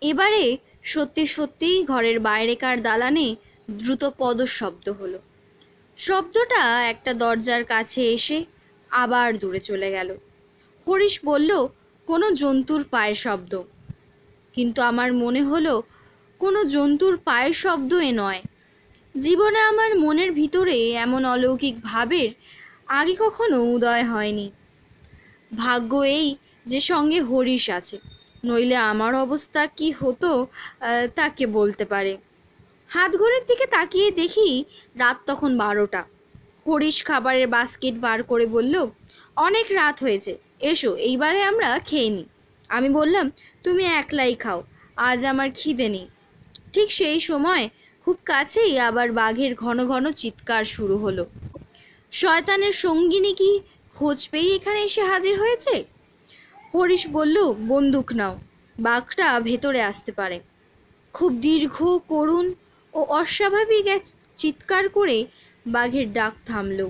এবারে সত্যি সত্যিই ঘরের বাইরেকার দালানে দ্রুত পদশব্দ হলো। শব্দটা একটা দরজার কাছে এসে আবার দূরে চলে গেল। হরিশ বলল, কোনো জন্তুর পায়ের শব্দ। কিন্তু আমার মনে হলো কোনো জন্তুর পায়ের শব্দ এ নয়। জীবনে আমার মনের ভিতরে এমন অলৌকিক ভাবের আগে কখনো উদয় হয়নি। ভাগ্য এই যে সঙ্গে হরিশ আছে, নইলে আমার অবস্থা কি হতো তাকে বলতে পারে। হাত ঘড়ির দিকে তাকিয়ে দেখি রাত তখন 12টা। হরিশ খাবারের বাস্কেট বার করে বলল, অনেক রাত হয়েছে, এসো এইবারে আমরা খেয়ে নিই। আমি বললাম, তুমি একলাই খাও, আজ আমার খিদে নেই। ঠিক সেই সময় খুব কাছেই আবার বাঘের ঘন ঘন চিৎকার শুরু হলো। শয়তানের সঙ্গিনী কি খোঁজ পেয়ে এখানে এসে হাজির হয়েছে? হরিশ বলল, বন্দুক নাও, বাঘটা ভেতরে আসতে পারে। খুব দীর্ঘ, করুণ ও অস্বাভাবিক এক চিৎকার করে বাঘের ডাক থামল।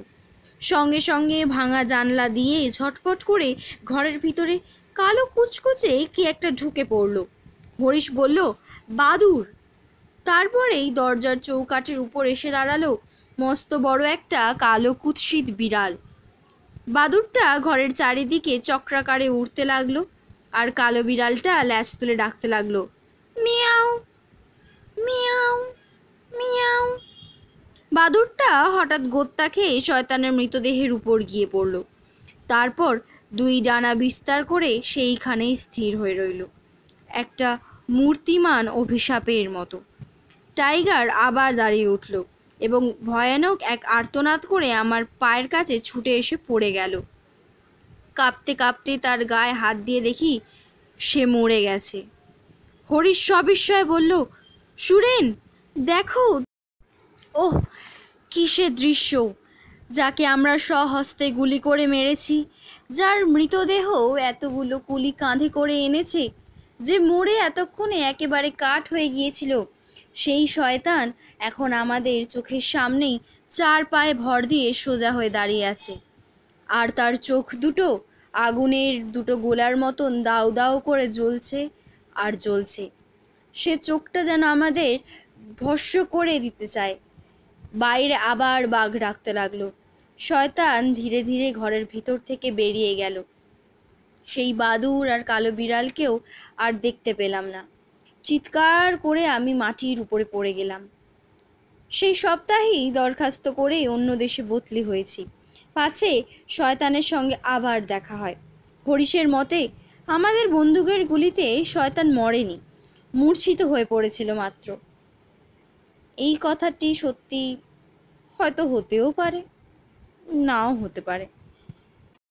সঙ্গে সঙ্গে ভাঙা জানলা দিয়ে ঝটপট করে ঘরের ভিতরে কালো কুচকুচে কি একটা ঢুকে পড়ল। হরিশ বলল, বাদুর। তারপরেই দরজার চৌকাঠের উপর এসে দাঁড়ালো মস্ত বড় একটা কালো কুৎসিত বিড়াল। বাদুরটা ঘরের চারিদিকে চক্রাকারে উড়তে লাগলো, আর কালো বিড়ালটা ল্যাজ তুলে ডাকতে লাগলো, মিয়াও মিয়াও মিয়াও। বাদুরটা হঠাৎ গোত্তা খেয়ে শয়তানের মৃতদেহের উপর গিয়ে পড়ল। তারপর দুই ডানা বিস্তার করে সেইখানেই স্থির হয়ে রইল, একটা মূর্তিমান অভিশাপের মতো। টাইগার আবার দাঁড়িয়ে উঠল এবং ভয়ানক এক আর্তনাদ করে আমার পায়ের কাছে ছুটে এসে পড়ে গেল। কাঁপতে কাঁপতে তার গায়ে হাত দিয়ে দেখি সে মরে গেছে। হরিশ সবিস্ময়ে বলল, সুরেন, দেখো। ওহ, কিসের দৃশ্য! যাকে আমরা স্বহস্তে গুলি করে মেরেছি, যার মৃতদেহ এতগুলো কুলি কাঁধে করে এনেছে, যে মরে এতক্ষণে একেবারে কাঠ হয়ে গিয়েছিল, সেই শয়তান এখন আমাদের চোখের সামনেই 4 পায়ে ভর দিয়ে সোজা হয়ে দাঁড়িয়ে আছে। আর তার চোখ দুটো আগুনের দুটো গোলার মতন দাউ দাউ করে জ্বলছে আর জ্বলছে। সে চোখটা যেন আমাদের ভস্ম করে দিতে চায়। বাইরে আবার বাঘ ডাকতে লাগলো। শয়তান ধীরে ধীরে ঘরের ভিতর থেকে বেরিয়ে গেল। সেই বাদুর আর কালো বিড়ালকেও আর দেখতে পেলাম না। চিৎকার করে আমি মাটির উপরে পড়ে গেলাম। সেই সপ্তাহেই দরখাস্ত করে অন্য দেশে বদলি হয়েছি, পাছে শয়তানের সঙ্গে আবার দেখা হয়। হরিশের মতে আমাদের বন্দুকের গুলিতে শয়তান মরেনি, মূর্ছিত হয়ে পড়েছিল মাত্র। এই কথাটি সত্যি হয়তো হতেও পারে, নাও হতে পারে।